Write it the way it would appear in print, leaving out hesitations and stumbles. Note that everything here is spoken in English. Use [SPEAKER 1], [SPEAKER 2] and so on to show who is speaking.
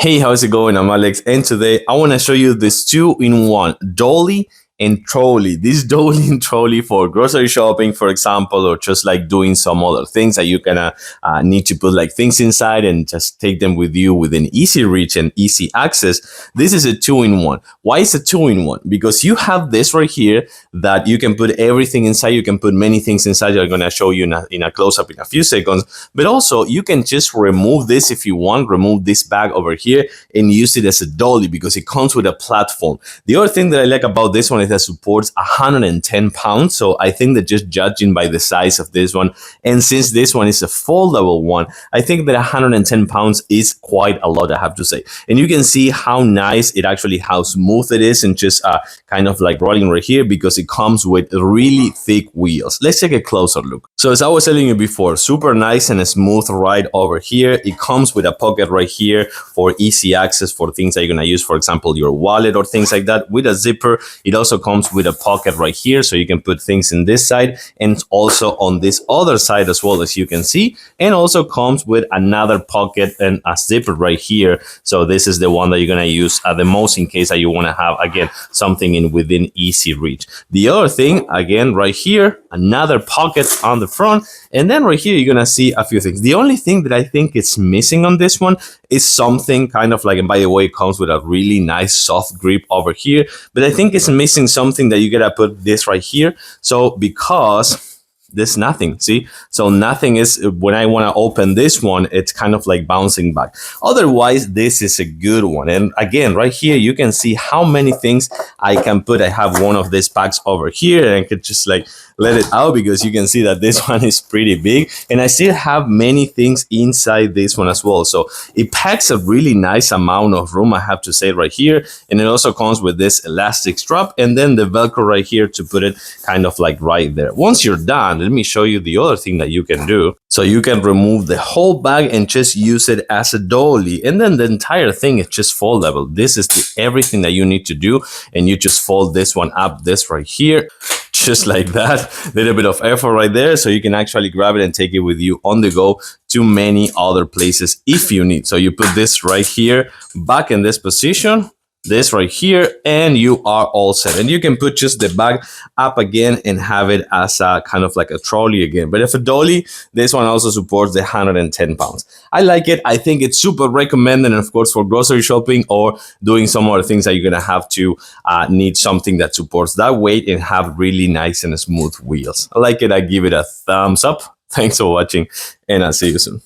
[SPEAKER 1] Hey, how's it going? I'm Alex, and today I want to show you this two-in-one dolly and trolley. This dolly and trolley for grocery shopping, for example, or just like doing some other things that you gonna need to put like things inside and just take them with you within easy reach and easy access. This is a two-in-one. Why is a two-in-one? Because you have this right here that you can put everything inside. You can put many things inside. I'm gonna show you in a close-up in a few seconds. But also, you can just remove this if you want. Remove this bag over here and use it as a dolly because it comes with a platform. The other thing that I like about this one is that supports 110 pounds. So I think that just judging by the size of this one, and since this one is a foldable one, I think that 110 pounds is quite a lot, I have to say. And you can see how nice it actually, how smooth it is, and just kind of like rolling right here because it comes with really thick wheels. Let's take a closer look. So as I was telling you before, super nice and a smooth ride over here. It comes with a pocket right here for easy access for things that you're gonna use, for example, your wallet or things like that, with a zipper. It also comes with a pocket right here, so you can put things in this side and also on this other side as well, as you can see. And also comes with another pocket and a zipper right here. So this is the one that you're gonna use the most in case that you wanna have, again, something in within easy reach. The other thing, again, right here, another pocket on the front, and then right here you're gonna see a few things. The only thing that I think is missing on this one is something kind of like, and by the way, it comes with a really nice soft grip over here, but I think it's missing something that you gotta put this right here. So because there's nothing, see? So nothing is, when I want to open this one, it's kind of like bouncing back. Otherwise, this is a good one. And again, right here, you can see how many things I can put. I have one of these packs over here, and I could just like let it out because you can see that this one is pretty big. And I still have many things inside this one as well. So it packs a really nice amount of room, I have to say, right here. And it also comes with this elastic strap and then the Velcro right here to put it kind of like right there. Once you're done, let me show you the other thing that you can do. So you can remove the whole bag and just use it as a dolly. And then the entire thing is just foldable. This is everything that you need to do. And you just fold this one up, this right here, just like that. Little bit of effort right there. So you can actually grab it and take it with you on the go to many other places if you need. So you put this right here, back in this position, this right here, and you are all set. And you can put just the bag up again and have it as a kind of like a trolley again. But if a dolly, this one also supports the 110 pounds. I like it. I think it's super recommended, and of course for grocery shopping or doing some other things that you're gonna have to need something that supports that weight and have really nice and smooth wheels. I like it. I give it a thumbs up. Thanks for watching, and I'll see you soon.